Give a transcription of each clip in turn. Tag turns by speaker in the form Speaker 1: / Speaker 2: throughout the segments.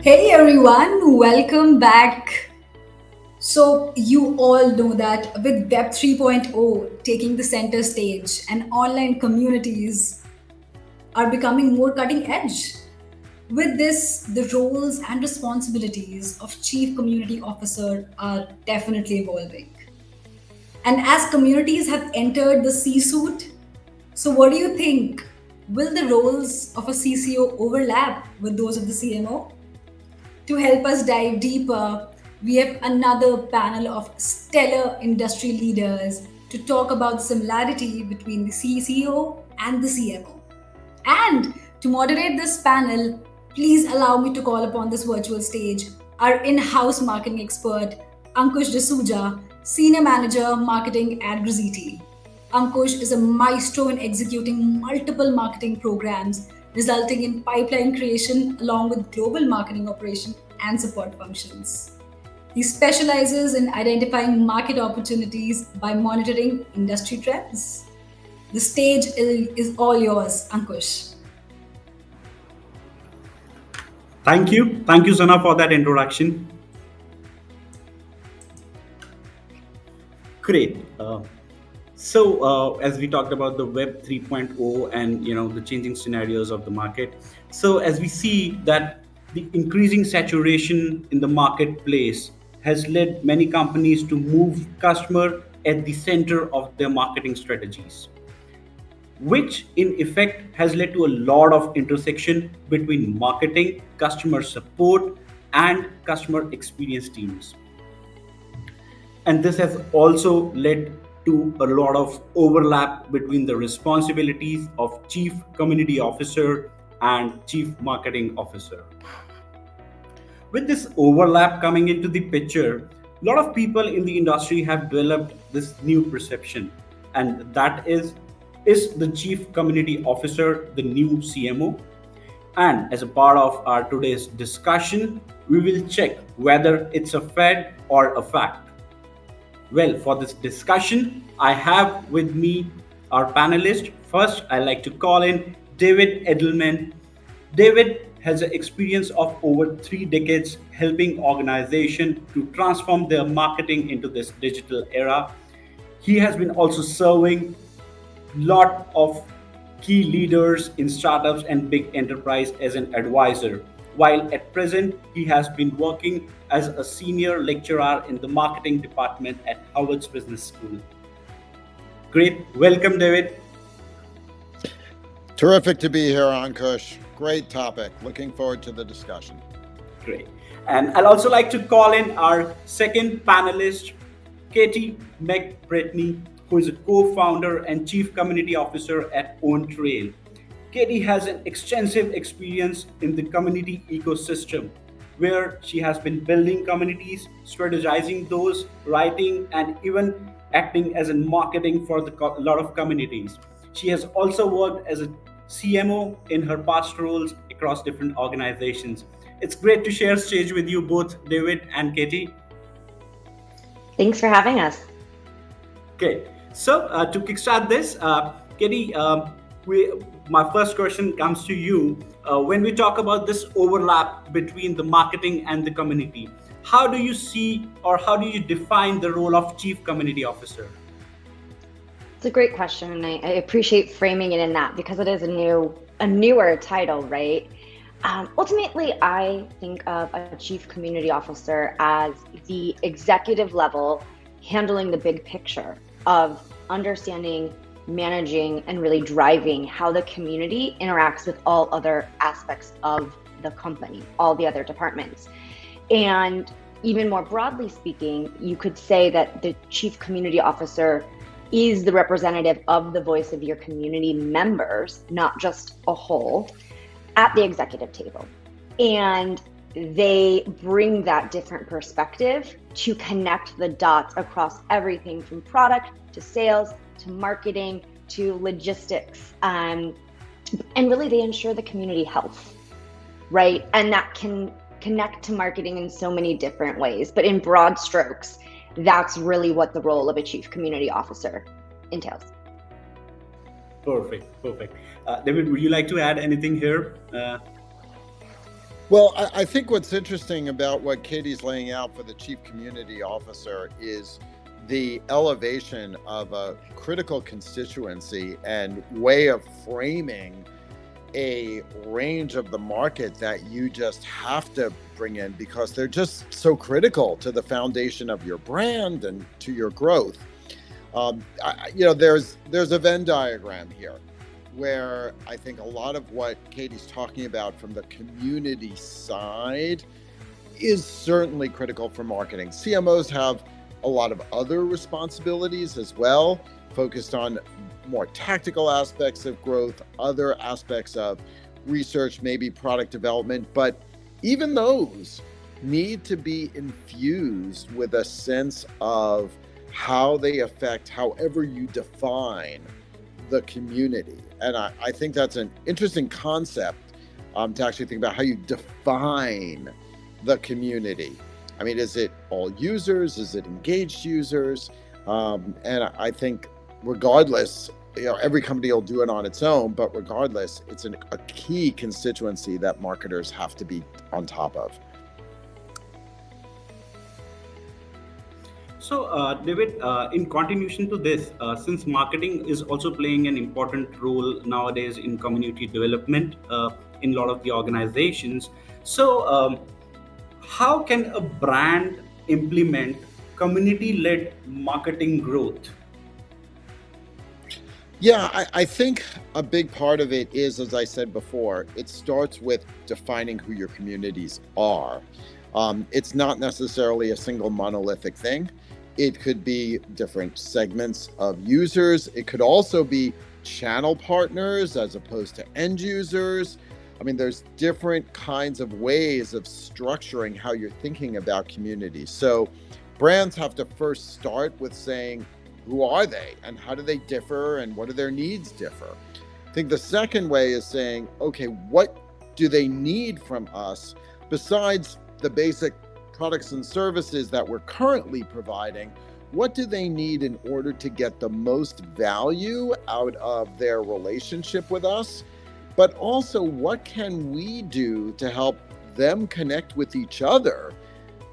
Speaker 1: Hey everyone, welcome back. So, you all know that with Web 3.0 taking the center stage and online communities are becoming more cutting edge. With this, the roles and responsibilities of Chief Community Officer are definitely evolving. And as communities have entered the C suite, so what do you think? Will the roles of a CCO overlap with those of the CMO? To help us dive deeper, we have another panel of stellar industry leaders to talk about the similarity between the CCO and the CMO. And to moderate this panel, please allow me to call upon this virtual stage our in house marketing expert, Ankush D'Souza, Senior Manager Marketing at Griziti. Ankush is a maestro in executing multiple marketing programs, resulting in pipeline creation along with global marketing operation and support functions. He specializes in identifying market opportunities by monitoring industry trends. The stage is all yours, Ankush.
Speaker 2: Thank you. Thank you, Sana, for that introduction. Great. As we talked about the Web 3.0 and the changing scenarios of the market, so as we see that the increasing saturation in the marketplace has led many companies to move customer at the center of their marketing strategies, which in effect has led to a lot of intersection between marketing, customer support, and customer experience teams. And this has also led to a lot of overlap between the responsibilities of chief community officer and chief marketing officer. With this overlap coming into the picture, a lot of people in the industry have developed this new perception, and that is the chief community officer the new CMO? And as a part of our today's discussion, we will check whether it's a fad or a fact. Well, for this discussion, I have with me our panelists. First, I like to call in David Edelman. David has an experience of over 3 decades helping organizations to transform their marketing into this digital era. He has been also serving lot of key leaders in startups and big enterprise as an advisor. While at present, he has been working as a senior lecturer in the marketing department at Harvard's Business School. Great. Welcome, David.
Speaker 3: Terrific to be here, Ankush. Great topic. Looking forward to the discussion.
Speaker 2: Great. And I'd also like to call in our second panelist, Katie McBretney, who is a co-founder and chief community officer at Own Trail. Katie has an extensive experience in the community ecosystem, where she has been building communities, strategizing those, writing, and even acting as in marketing for a lot of communities. She has also worked as a CMO in her past roles across different organizations. It's great to share stage with you both, David and Katie.
Speaker 4: Thanks for having us.
Speaker 2: Okay, so to kickstart this, Katie, my first question comes to you. When we talk about this overlap between the marketing and the community, how do you see or how do you define the role of chief community officer?
Speaker 4: It's a great question, and I appreciate framing it in that because it is a newer title, right? Ultimately, I think of a chief community officer as the executive level handling the big picture of understanding, managing, and really driving how the community interacts with all other aspects of the company, all the other departments. And even more broadly speaking, you could say that the chief community officer is the representative of the voice of your community members, not just a whole, at the executive table. And they bring that different perspective to connect the dots across everything from product to sales to marketing to logistics. And really they ensure the community health, right? And that can connect to marketing in so many different ways. But in broad strokes, that's really what the role of a chief community officer entails.
Speaker 2: Perfect, perfect. David, would you like to add anything here?
Speaker 3: Well, I think what's interesting about what Katie's laying out for the Chief Community Officer is the elevation of a critical constituency and way of framing a range of the market that you just have to bring in because they're just so critical to the foundation of your brand and to your growth. There's a Venn diagram here where I think a lot of what Katie's talking about from the community side is certainly critical for marketing. CMOs have a lot of other responsibilities as well, focused on more tactical aspects of growth, other aspects of research, maybe product development, but even those need to be infused with a sense of how they affect however you define the community. And I think that's an interesting concept to actually think about how you define the community. I mean, is it all users? Is it engaged users? And I think regardless, every company will do it on its own, but regardless, it's a key constituency that marketers have to be on top of.
Speaker 2: So, David, in continuation to this, since marketing is also playing an important role nowadays in community development in a lot of the organizations, so how can a brand implement community-led marketing growth?
Speaker 3: Yeah, I think a big part of it is, as I said before, it starts with defining who your communities are. It's not necessarily a single monolithic thing. It could be different segments of users. It could also be channel partners as opposed to end users. I mean, there's different kinds of ways of structuring how you're thinking about communities. So brands have to first start with saying, who are they and how do they differ and what do their needs differ? I think the second way is saying, okay, what do they need from us besides the basic products and services that we're currently providing? What do they need in order to get the most value out of their relationship with us? But also, what can we do to help them connect with each other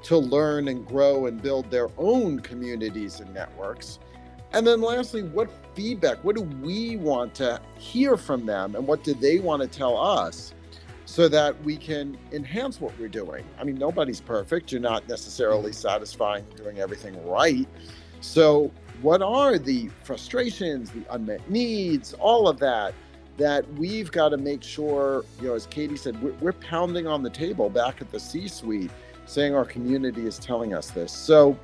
Speaker 3: to learn and grow and build their own communities and networks? And then lastly, what feedback, what do we want to hear from them and what do they want to tell us so that we can enhance what we're doing? I mean, nobody's perfect. You're not necessarily satisfying doing everything right. So what are the frustrations, the unmet needs, all of that we've got to make sure, as Katie said, we're pounding on the table back at the C-suite saying our community is telling us this. So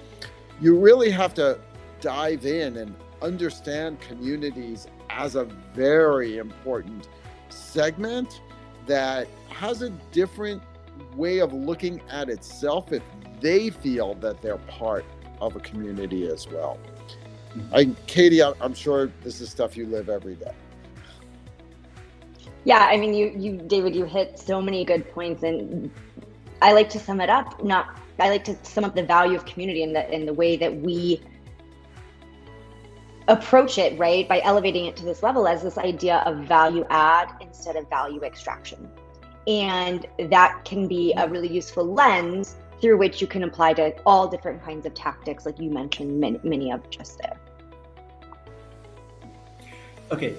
Speaker 3: you really have to dive in and understand communities as a very important segment that has a different way of looking at itself if they feel that they're part of a community as well. Katie, I'm sure this is stuff you live every day.
Speaker 4: Yeah, I mean, you, David, you hit so many good points, and I like to sum it up. I like to sum up the value of community in the way that we approach it, right, by elevating it to this level as this idea of value add instead of value extraction. And that can be a really useful lens through which you can apply to all different kinds of tactics, like you mentioned many of just there.
Speaker 2: Okay,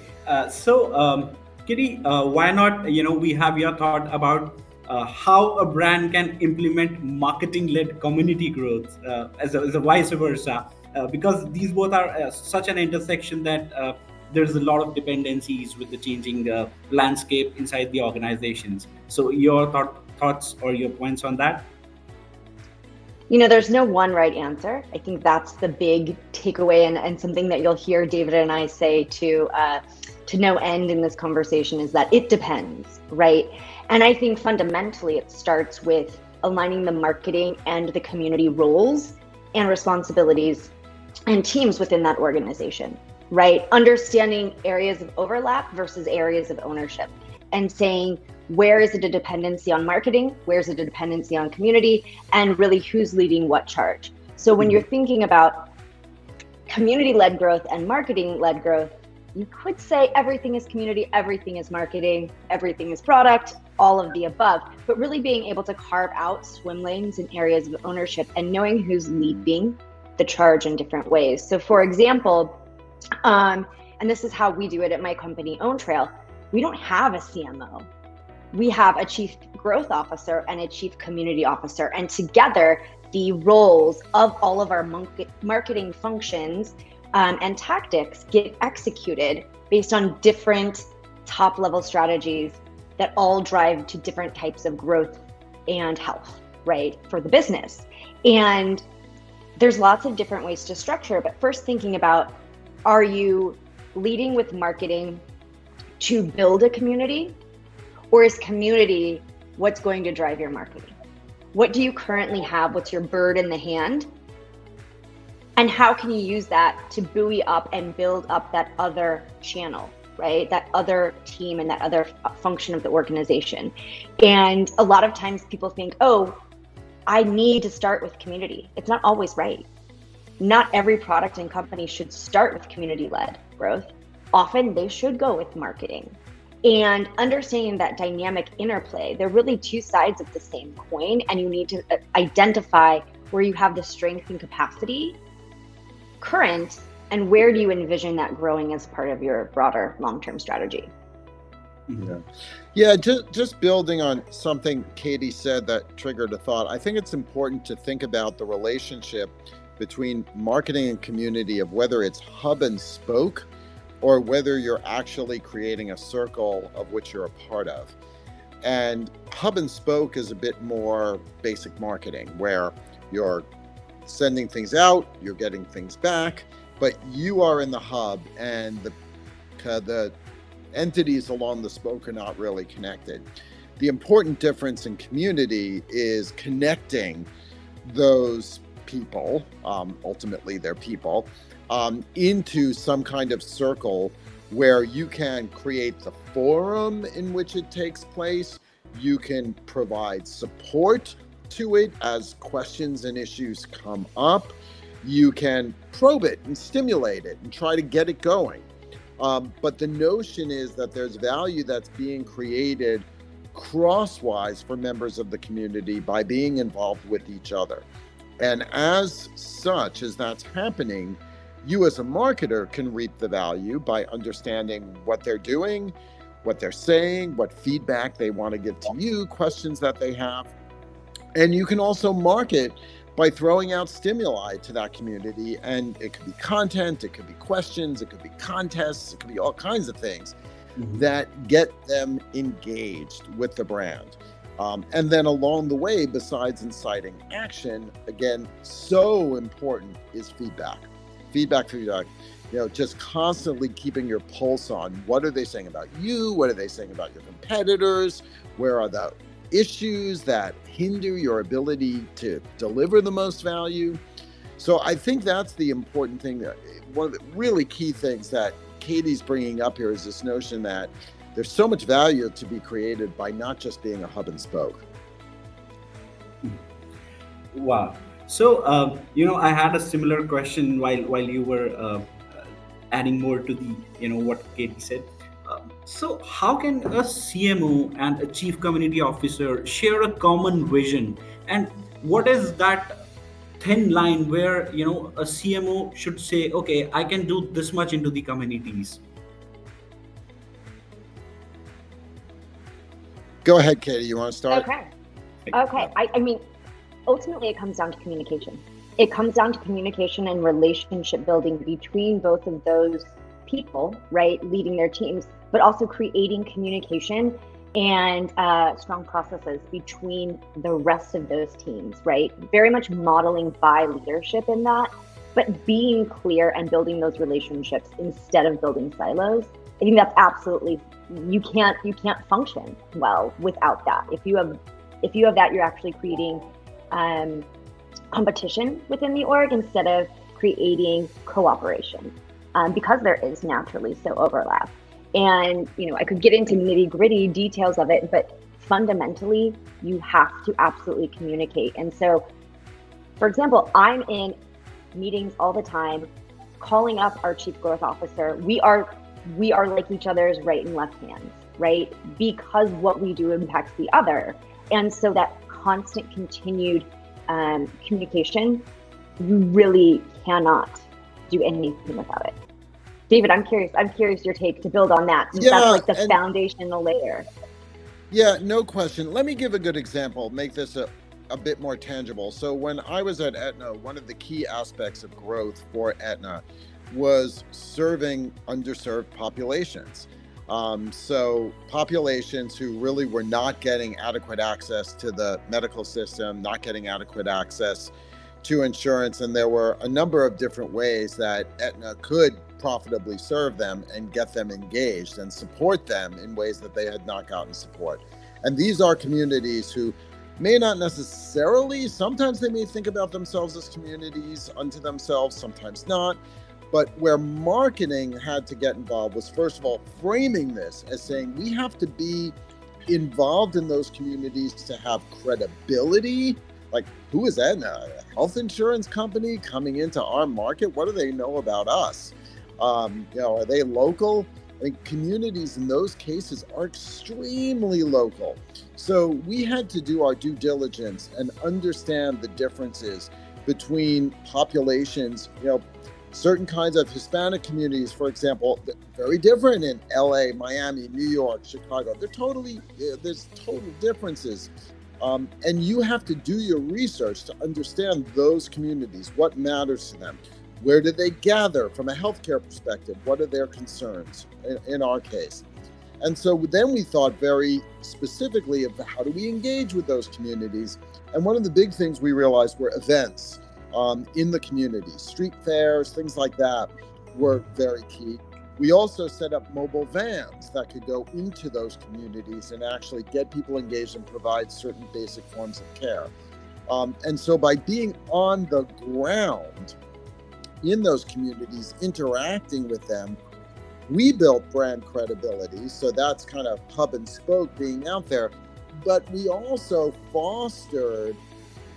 Speaker 2: so Kitty, why not, we have your thought about how a brand can implement marketing-led community growth as a vice versa, because these both are such an intersection that there's a lot of dependencies with the changing landscape inside the organizations. So your thoughts or your points on that?
Speaker 4: There's no one right answer. I think that's the big takeaway and something that you'll hear David and I say to no end in this conversation is that it depends, right? And I think fundamentally it starts with aligning the marketing and the community roles and responsibilities and teams within that organization, right? Understanding areas of overlap versus areas of ownership and saying, where is it a dependency on marketing? Where's it a dependency on community? And really who's leading what charge? So when you're thinking about community-led growth and marketing-led growth, you could say everything is community, everything is marketing, everything is product, all of the above, but really being able to carve out swim lanes and areas of ownership and knowing who's leading the charge in different ways. So for example, and this is how we do it at my company, OwnTrail, we don't have a CMO. We have a chief growth officer and a chief community officer. And together, the roles of all of our marketing functions and tactics get executed based on different top level strategies that all drive to different types of growth and health, right, for the business. And there's lots of different ways to structure, but first thinking about, are you leading with marketing to build a community, or is community what's going to drive your marketing? What do you currently have? What's your bird in the hand? And how can you use that to buoy up and build up that other channel, right? That other team and that other function of the organization. And a lot of times people think, oh, I need to start with community. It's not always right. Not every product and company should start with community-led growth. Often they should go with marketing. And understanding that dynamic interplay, they're really two sides of the same coin, and you need to identify where you have the strength and capacity current, and where do you envision that growing as part of your broader long-term strategy?
Speaker 3: Yeah, just building on something Katie said that triggered a thought. I think it's important to think about the relationship between marketing and community, of whether it's hub and spoke, or whether you're actually creating a circle of which you're a part of. And hub and spoke is a bit more basic marketing, where you're sending things out, you're getting things back, but you are in the hub, and the entities along the spoke are not really connected. The important difference in community is connecting those people, ultimately they're people, into some kind of circle where you can create the forum in which it takes place. You can provide support to it as questions and issues come up. You can probe it and stimulate it and try to get it going. But the notion is that there's value that's being created crosswise for members of the community by being involved with each other. And as such, as that's happening, you as a marketer can reap the value by understanding what they're doing, what they're saying, what feedback they want to give to you, questions that they have. And you can also market by throwing out stimuli to that community. And it could be content, it could be questions, it could be contests, it could be all kinds of things that get them engaged with the brand. And then along the way, besides inciting action, again, so important is feedback. Feedback, just constantly keeping your pulse on what are they saying about you? What are they saying about your competitors? Where are the issues that hinder your ability to deliver the most value? So I think that's the important thing. One of the really key things that Katie's bringing up here is this notion that there's so much value to be created by not just being a hub and spoke.
Speaker 2: Wow. So, I had a similar question while you were adding more to the, what Katie said. So how can a CMO and a chief community officer share a common vision? And what is that thin line where, a CMO should say, okay, I can do this much into the communities?
Speaker 3: Go ahead, Katie, you want to start?
Speaker 4: Okay. I mean, ultimately it comes down to communication. It comes down to communication and relationship building between both of those people, right, leading their teams, but also creating communication and strong processes between the rest of those teams, right? Very much modeling by leadership in that, but being clear and building those relationships instead of building silos. I think that's absolutely, you can't function well without that. If you have that, you're actually creating competition within the org instead of creating cooperation, because there is naturally so overlap. And I could get into nitty-gritty details of it, but fundamentally you have to absolutely communicate. And so, for example, I'm in meetings all the time, calling up our chief growth officer. We are like each other's right and left hands, right? Because what we do impacts the other. And so that constant continued communication, you really cannot do anything without it. David, I'm curious your take to build on that, since that's like the foundational layer.
Speaker 3: Yeah, no question. Let me give a good example, make this a bit more tangible. So when I was at Aetna, one of the key aspects of growth for Aetna was serving underserved populations. So populations who really were not getting adequate access to the medical system, not getting adequate access to insurance. And there were a number of different ways that Aetna could profitably serve them and get them engaged and support them in ways that they had not gotten support. And these are communities who may not necessarily, sometimes they may think about themselves as communities unto themselves, sometimes not. But where marketing had to get involved was, first of all, framing this as saying we have to be involved in those communities to have credibility. Like, who is Aetna? A health insurance company coming into our market? What do they know about us? Are they local? I mean, communities in those cases are extremely local. So we had to do our due diligence and understand the differences between populations. Certain kinds of Hispanic communities, for example, very different in LA, Miami, New York, Chicago. There's total differences. And you have to do your research to understand those communities, what matters to them. Where do they gather from a healthcare perspective? What are their concerns in our case? And so then we thought very specifically of how do we engage with those communities? And one of the big things we realized were events in the community. Street fairs, things like that were very key. We also set up mobile vans that could go into those communities and actually get people engaged and provide certain basic forms of care. And so by being on the ground in those communities, interacting with them, we built brand credibility. So that's kind of hub and spoke being out there. But we also fostered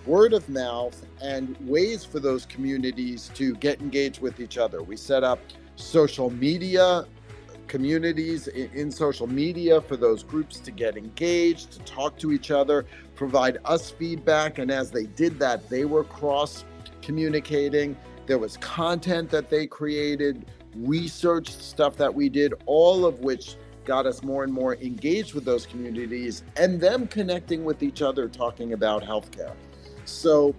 Speaker 3: word of mouth and ways for those communities to get engaged with each other. We set up social media communities in social media for those groups to get engaged, to talk to each other, provide us feedback. And as they did that, they were cross communicating. There was content that they created, research stuff that we did, all of which got us more and more engaged with those communities and them connecting with each other, talking about healthcare. So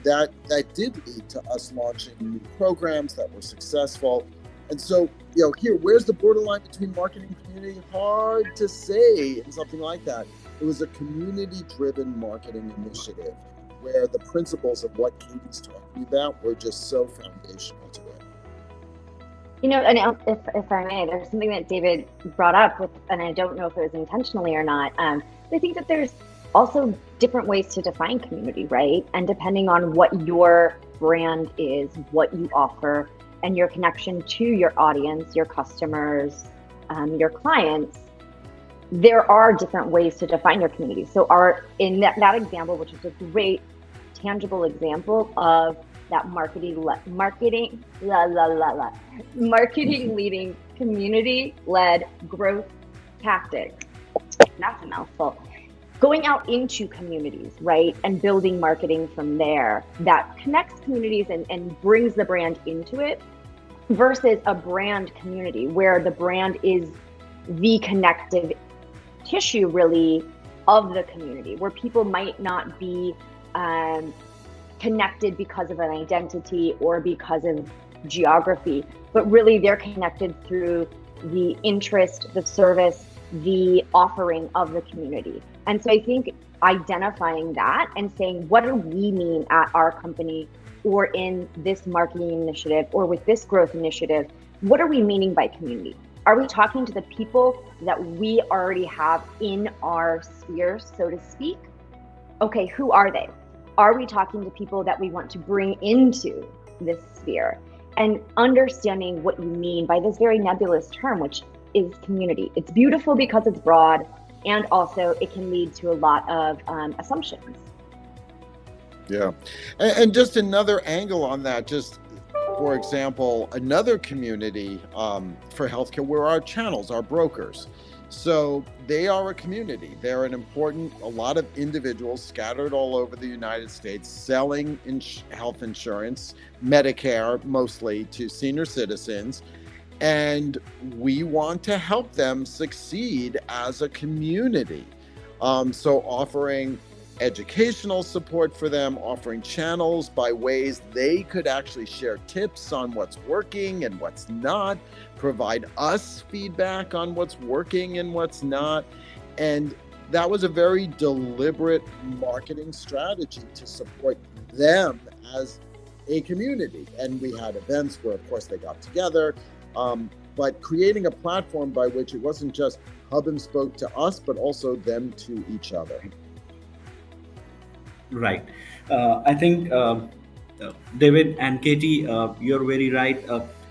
Speaker 3: that did lead to us launching new programs that were successful. And so, here, where's the borderline between marketing and community? Hard to say in something like that. It was a community-driven marketing initiative where the principles of what Katie's talking about were just so foundational to it.
Speaker 4: And if I may, there's something that David brought up with, and I don't know if it was intentionally or not. I think that there's also different ways to define community, right? And depending on what your brand is, what you offer, and your connection to your audience, your customers, your clients, there are different ways to define your community. So in that example, which is a great tangible example of that marketing leading community-led growth tactic. That's a mouthful. Going out into communities, right? And building marketing from there that connects communities and brings the brand into it, versus a brand community where the brand is the connective tissue really of the community, where people might not be connected because of an identity or because of geography, but really they're connected through the interest, the service, the offering of the community. And so I think identifying that and saying, what do we mean at our company or in this marketing initiative or with this growth initiative? What are we meaning by community? Are we talking to the people that we already have in our sphere, so to speak? Okay, who are they? Are we talking to people that we want to bring into this sphere? And understanding what you mean by this very nebulous term, which is community. It's beautiful because it's broad, and also it can lead to a lot of assumptions.
Speaker 3: Yeah. And just another angle on that, just for example, another community for healthcare were our channels, our brokers. So they are a community. They're a lot of individuals scattered all over the United States selling health insurance, Medicare mostly, to senior citizens. And we want to help them succeed as a community. So offering educational support for them, offering channels by ways they could actually share tips on what's working and what's not, provide us feedback on what's working and what's not. And that was a very deliberate marketing strategy to support them as a community. And we had events where, of course, they got together, but creating a platform by which it wasn't just hub and spoke to us, but also them to each other.
Speaker 2: Right. I think David and Katie, you're very right.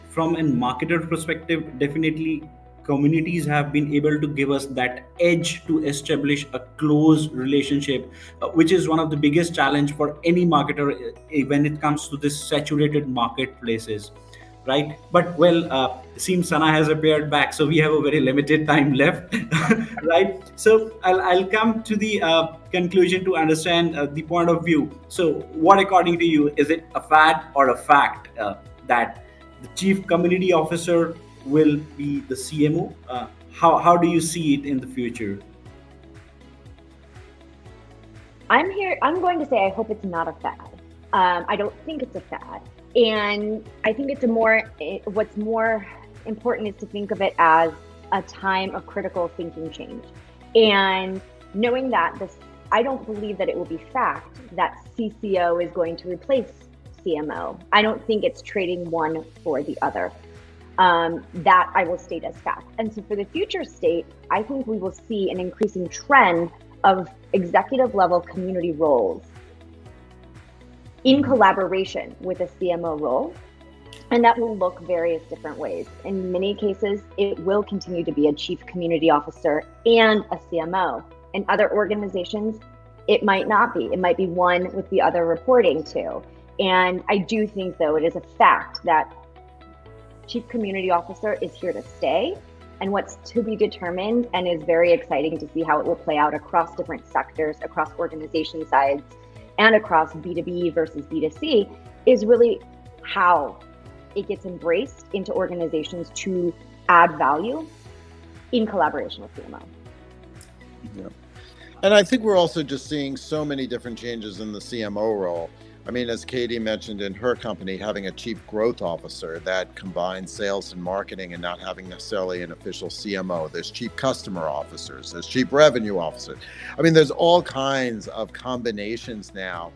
Speaker 2: From a marketer perspective, definitely communities have been able to give us that edge to establish a close relationship, which is one of the biggest challenge for any marketer when it comes to this saturated marketplaces, right? But well, seems Sana has appeared back, so we have a very limited time left, right? So I'll come to the conclusion to understand the point of view. So, what according to you is it a fad or a fact that the chief community officer will be the CMO? How do you see it in the future?
Speaker 4: I'm going to say I hope it's not a fad. I don't think it's a fad. And I think what's more important is to think of it as a time of critical thinking change. And knowing that I don't believe that it will be fact that CCO is going to replace CMO. I don't think it's trading one for the other. That I will state as fact. And so for the future state, I think we will see an increasing trend of executive level community roles in collaboration with a CMO role. And that will look various different ways. In many cases, it will continue to be a chief community officer and a CMO. In other organizations, it might not be. It might be one with the other reporting to. And I do think, though, it is a fact that chief community officer is here to stay. And what's to be determined, and is very exciting to see how it will play out across different sectors, across organization sides, and across B2B versus B2C, is really how it gets embraced into organizations to add value in collaboration with CMO.
Speaker 3: Yeah. And I think we're also just seeing so many different changes in the CMO role. I mean, as Katie mentioned in her company, having a chief growth officer that combines sales and marketing and not having necessarily an official CMO. There's chief customer officers, there's chief revenue officers. I mean, there's all kinds of combinations now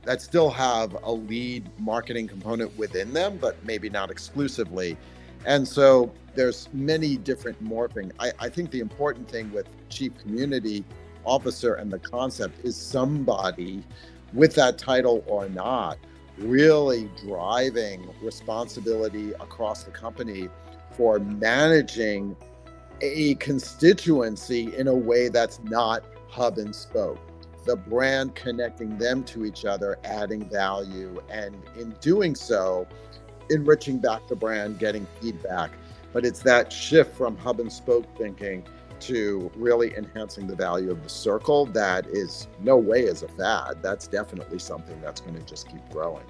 Speaker 3: that still have a lead marketing component within them, but maybe not exclusively. And so there's many different morphing. I think the important thing with chief community officer and the concept is somebody with that title or not, really driving responsibility across the company for managing a constituency in a way that's not hub and spoke. The brand connecting them to each other, adding value, and in doing so, enriching back the brand, getting feedback. But it's that shift from hub and spoke thinking to really enhancing the value of the circle that is no way is a fad. That's definitely something that's going to just keep growing.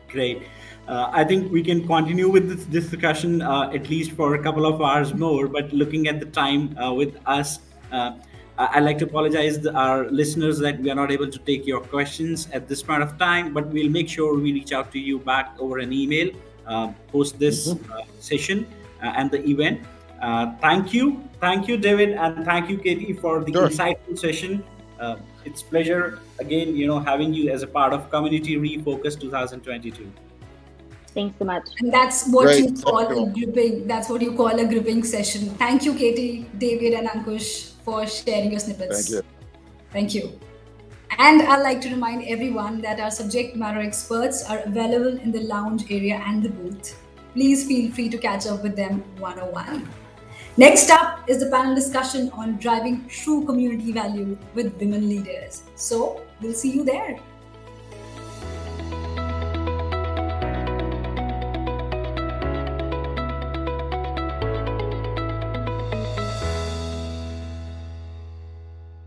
Speaker 2: Great. I think we can continue with this discussion at least for a couple of hours more, but looking at the time with us, I'd like to apologize to our listeners that we are not able to take your questions at this point of time, but we'll make sure we reach out to you back over an email post this session and the event. Thank you, David, and thank you, Katie, for the insightful session. It's pleasure again, having you as a part of Community Refocus 2022.
Speaker 4: Thanks so much.
Speaker 1: And that's what you call a gripping. That's what you call a gripping session. Thank you, Katie, David, and Ankush for sharing your snippets.
Speaker 3: Thank you.
Speaker 1: Thank you. And I'd like to remind everyone that our subject matter experts are available in the lounge area and the booth. Please feel free to catch up with them one-on-one. Next up is the panel discussion on driving true community value with women leaders. So we'll see you there.